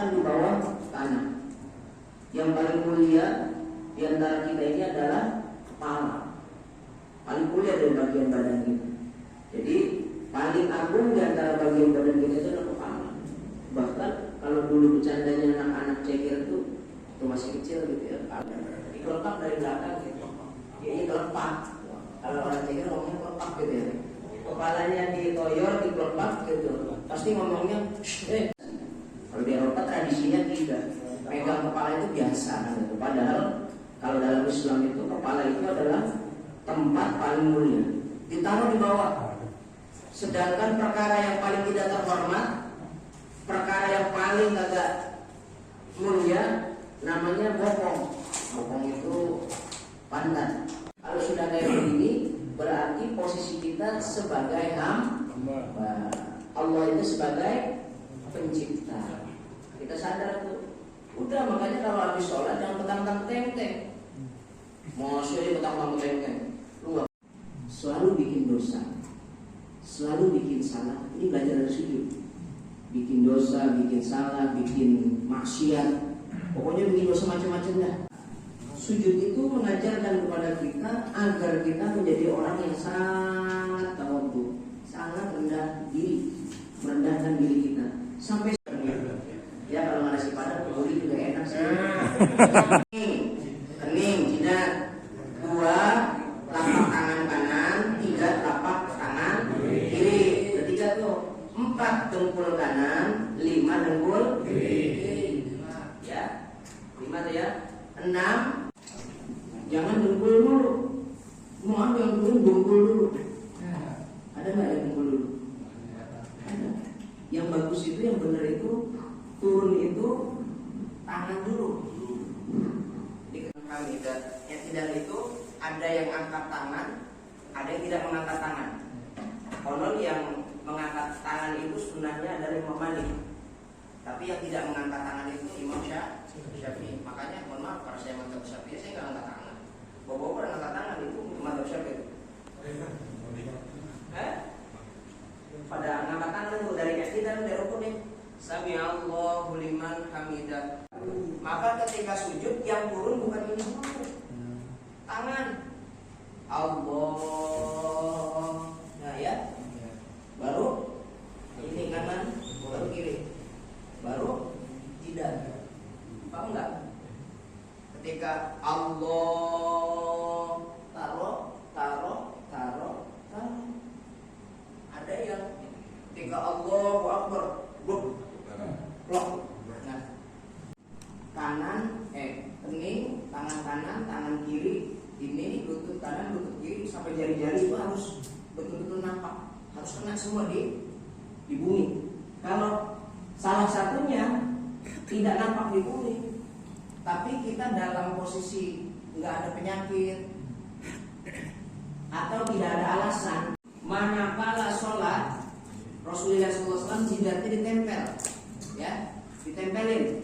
diletakkan di bawah tanah. Yang paling mulia di antara kita ini adalah kepala. Paling mulia dari bagian badan kita. Jadi paling agung di antara bagian badan kita itu adalah kepala. Bahkan kalau dulu bercandanya anak-anak ceker itu masih kecil gitu ya, dikelopak dari belakang gitu. Ini kelepak. Kalau orang ceker ngomongnya kelepak gitu ya. Kepalanya ditoyor, dikelopak gitu. Pasti ngomongnya kalau di Eropa tradisinya tidak. Pegang kepala itu biasa gitu. Padahal kalau dalam Islam itu kepala itu adalah tempat paling mulia, ditaruh di bawah. Sedangkan perkara yang paling tidak terhormat, perkara yang paling agak mulia, namanya bokong. Bokong itu pantat. Kalau sudah kayak begini, berarti posisi kita sebagai hamba, Allah itu sebagai pencipta. Kita sadar tuh. Udah, makanya kalau habis sholat jangan petang-petang teng-teng. Maksudnya petang-petang teng-teng. Lu selalu bikin dosa, selalu bikin salah. Ini belajar dari sujud. Bikin dosa, bikin salah, bikin maksiat. Pokoknya bikin dosa macam-macam dah. Sujud itu mengajarkan kepada kita agar kita menjadi orang yang sangat tawadhu, sangat rendah diri, merendahkan diri kita. Sampai ya kalau nggak nasi padang, kebuli juga enak sih. Kening, jidat. 2, telapak tangan kanan. 3, telapak tangan kiri. Ketiga tuh 4, dengkul kanan. 5, dengkul kiri. Ya, 5 tuh ya. 6, jangan dengkul dulu. Mau ambil yang turun dengkul dulu. Ada nggak yang dengkul dulu? Ada. Yang bagus itu, yang benar itu, turun itu tangan dulu. Di hamidah yang tidak itu ada yang angkat tangan, ada yang tidak mengangkat tangan. Konon yang mengangkat tangan itu sunnahnya adalah Imam Malik, tapi yang tidak mengangkat tangan itu Imam Syafi'i. Makanya mohon maaf kalau saya mantap Syafi'i, saya nggak angkat tangan. Bawa-bawa orang angkat tangan itu mantap Syafi'i. Pada angkat tangan itu dari i'tidal dari rukun nih. Sami Allahu liman hamidah. Maka ketika sujud yang turun bukan ini dulu, tangan. Allah. Nah ya. Baru ini kanan, baru kiri. Baru tidak. Paham enggak? Ketika Allah taruh. Ada yang ketika Allahu Akbar blok. Nah, kanan, kening, tangan kanan, tangan kiri, ini lutut kanan, lutut kiri, sampai jari-jari itu harus betul-betul nampak, harus kena semua di bumi. Kalau salah satunya tidak nampak di bumi, tapi kita dalam posisi nggak ada penyakit atau tidak ada alasan, manakala sholat Rasulullah SAW jidatnya ditempel, ya, ditempelin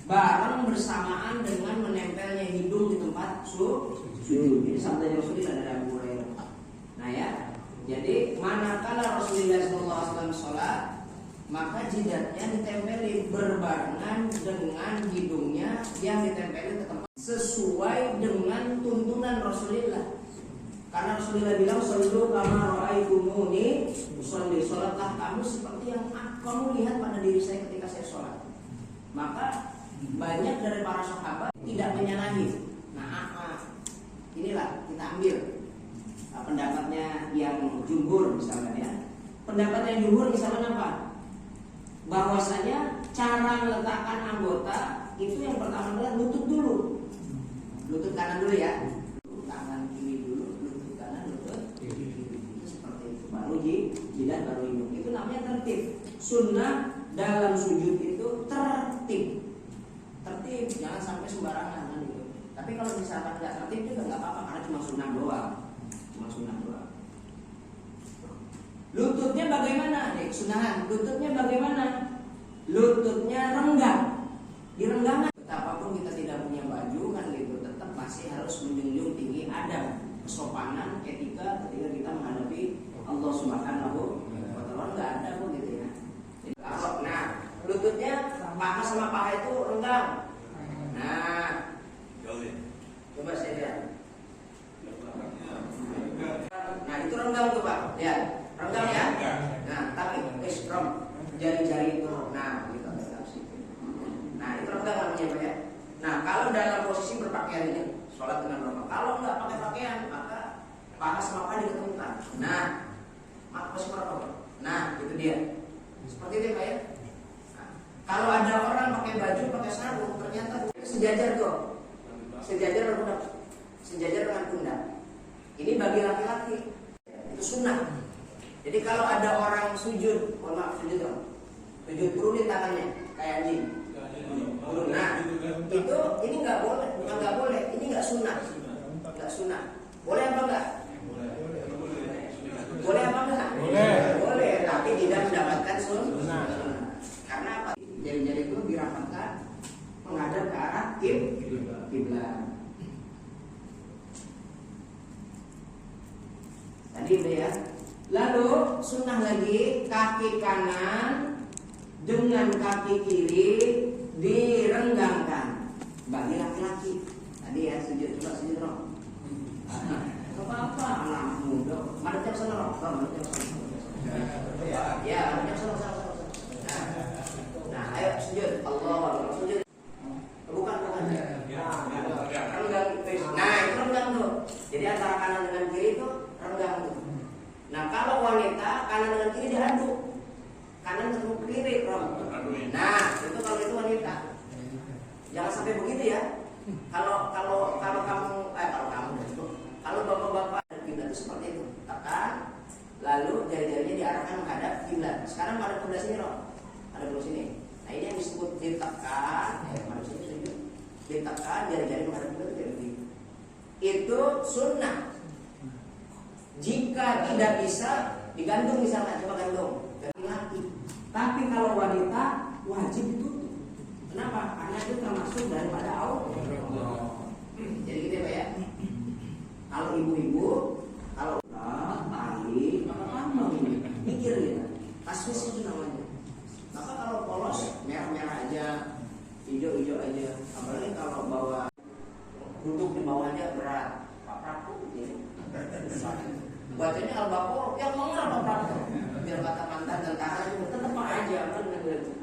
bareng bersamaan dengan menempelnya hidung di tempat sujud. Ini sabda Rasulullah dari Abu Hurairah. Nah ya, jadi manakala Rasulullah SAW sholat, maka jidatnya ditempelin berbarengan dengan hidungnya yang ditempelin ke tempat sesuai dengan tuntunan Rasulullah. Karena Rasulullah bilang, "Shallu kama ra'aitumuni usolli." Salatlah kamu seperti yang kamu lihat pada diri saya ketika saya sholat. Maka banyak dari para sahabat tidak menyalahi. Nah, inilah kita ambil pendapatnya yang jumhur misalnya ya. Pendapatnya jumhur misalnya apa? Bahwasanya cara meletakkan anggota itu yang pertama adalah lutut dulu. Lutut kanan dulu ya. Tangan kiri dulu, lutut kanan, lutut kiri. Itu seperti itu. Baru jidat, baru hidung. Itu namanya tertib. Sunnah dalam sujud itu tertib. Tertib, jangan sampai sembarangan kan gitu. Tapi kalau misalkan tidak tertib juga nggak apa-apa karena cuma sunnah doang. Lututnya bagaimana? Sunahan. Lututnya bagaimana? Lututnya renggang. Direnggangan. Betapapun kita tidak punya baju kan gitu, tetap masih harus menjunjung tinggi adab, kesopanan, etika ketika kita menghadapi Allah Subhanahu wa Ta'ala. Nggak ada pun gitu ya. Nah, lutut sujudnya paha sama paha itu renggang. Nah, coba saya lihat. Nah itu renggang tuh Pak, lihat renggang ya. Nah tapi jari-jari itu, nah gitu. Nah itu renggang namanya Pak ya. Nah kalau dalam posisi berpakaian ini, sholat dengan normal. Kalau nggak pakai pakaian, maka paha sama paha diketemukan. Nah, maka posisi berapa? Nah itu dia. Seperti itu Pak ya. Nah, kalau ada orang pakai baju, pakai sarung, ternyata sejajar tuh, sejajar dengan pundak. Ini bagi laki-laki itu sunnah. Jadi kalau ada orang sujud, sujud turunin tangannya kayak anjing. Nah itu ini nggak boleh, bukan nggak boleh, ini nggak sunnah, nggak sunnah. Boleh apa enggak? Boleh apa enggak? Boleh, tapi tidak mendapatkan sunnah. Karena apa? Jari-jari itu dirapatkan menghadap ke arah kiblat. Tadi udah ya. Lalu sunnah lagi kaki kanan dengan kaki kiri direnggangkan bagi laki-laki. Tadi ya sujud, coba sujud dong. Apa-apa anak muda. Madep sana dong. Ya, madep sana. Nah, ayo sujud. Allah sujud. Bukan. Renggang. Nah, itu renggang tuh. Jadi antara kanan dengan kiri itu renggang tuh. Nah kalau wanita kanan dengan kiri diaduk, kanan ketemu kiri, nah itu kalau itu wanita. Jangan sampai begitu ya. Kalau bapak-bapak kiblat itu seperti itu, tekan, lalu jari-jarinya diarahkan menghadap kiblat. Sekarang pada sebelah sini ada sebelah sini. Nah ini yang disebut ditekan, ditekan jari-jari menghadap kiblat itu sunnah. Jika tidak bisa digantung misalnya, coba gantung laki-laki. Tapi kalau wanita wajib ditutup. Kenapa? Karena itu termasuk daripada aurat. Jadi gitu Pak ya. Kalau ibu-ibu, kalau tali, maka tambang ini mikir gitu. Taswis itu namanya. Maka kalau polos merah-merah aja, hijau-hijau aja. Apalagi kalau bawa duduk di bawahnya berat, Pak Prabu gitu. Bacanya Al-Baqarah yang mengerap apa? Biar kata mantan tentara itu tetap aja kan gitu.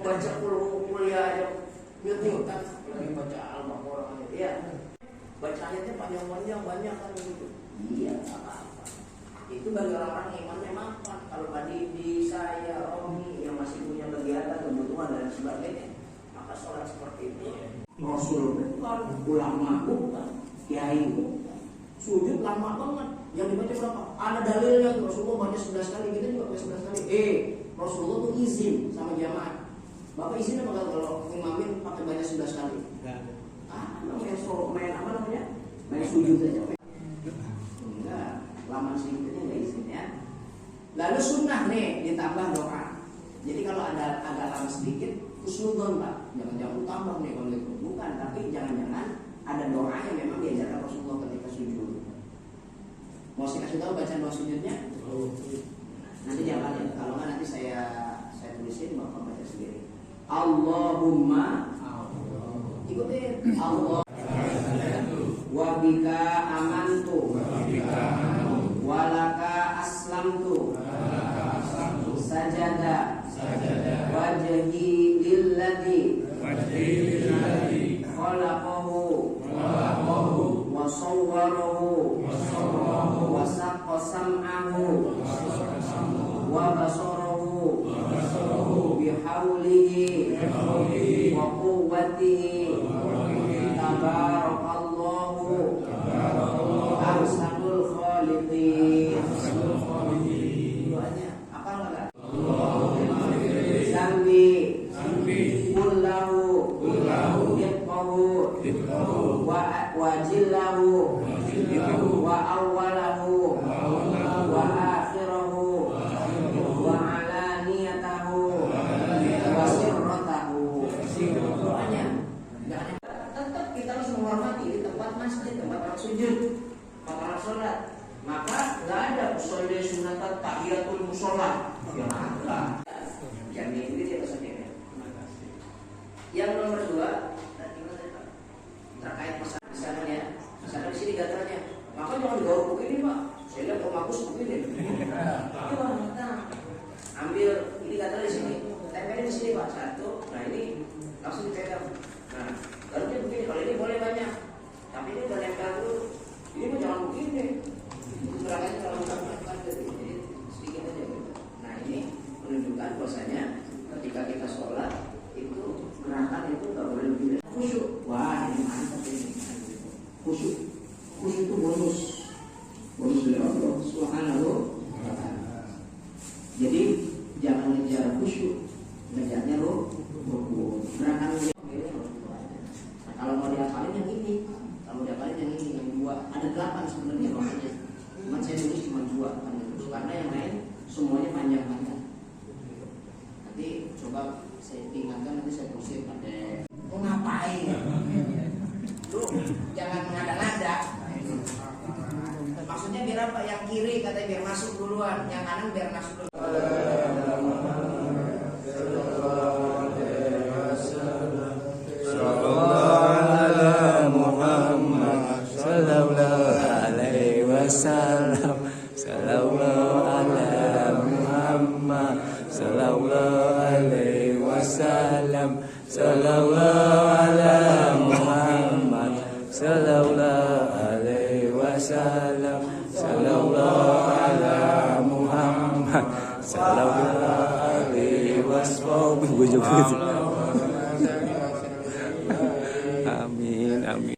Baca kuliah aja nyut-nyutan lagi baca Al-Baqarah gitu ya. Baca ayatnya panjang-panjang banyak kan gitu. Iya, apa-apa. Itu bagi orang-orang yang imannya mapan. Kalau di saya, Romi yang masih punya kegiatan, kebutuhan dan sebagainya, maka sholat seperti itu. Rasul bukan, ulama bukan, kiai bukan. Sujud lama banget. Yang dibaca berapa? Ada dalilnya. Rasulullah baca 11 kali, kita juga baca 11 kali. Rasulullah tuh izin sama jamaah. Bapak izin apa kalau imamin pakai baca 11 kali? Main sujud aja. Enggak, lama sedikitnya enggak izin ya. Lalu sunnah nih ditambah doa. Jadi kalau ada agak lama sedikit, husnudon Pak. Jangan tambah nih kalau itu. Bukan, tapi jangan-jangan ada doa yang memang diajarkan Rasulullah ketika sujud. Mau saya kasih tahu bacaan doa sujudnya? Nanti dihafalin. Kalau nggak nanti saya tulisin, bapak baca sendiri. Allahumma, ikutin. Allah. Wabika amantu. Walaka aslamtu. Sajada. Wajhi lilladzi. Khalaqahu. Wa sawwarahu. Wa saqqa sam'ahu. Wa basarahu. Bihaulihi. Wa quwwatihi. Tabarakallahu. Ahsanul khaliqin. Doanya apa enggak? Zambi kullahu yaqahu wa jillahu wa awwalahu wa akhirahu wa alaniyatahu wa sirratahu. Doanya tetap kita harus menghormati ke sini Pak, 1. Nah ini langsung dipegang. Nah, garuknya begini, kalau ini boleh banyak. Tapi ini udah nempel dulu. Ini mau jangan begini. Gerakannya kalau bukan jadi sedikit aja. Nah ini menunjukkan bahwasanya ketika kita sholat itu gerakan itu nggak boleh lebih dari khusyuk. Wah ini mantap ini. Khusyuk itu bonus dari Allah Subhanahu wa ta'ala. Jadi jangan ngejar khusyuk, ngejarnya gerakan. Nah, kalau mau dihafalin yang ini, yang 2, ada 8 sebenarnya makanya. Cuma saya tulis cuma 2 karena yang lain semuanya panjang-panjang. Nanti coba saya ingatkan, nanti saya posting pada. Mau ngapain? Lu jangan ngada-ngada. Maksudnya biar apa? Yang kiri katanya biar masuk duluan, yang kanan biar masuk duluan. Gue juga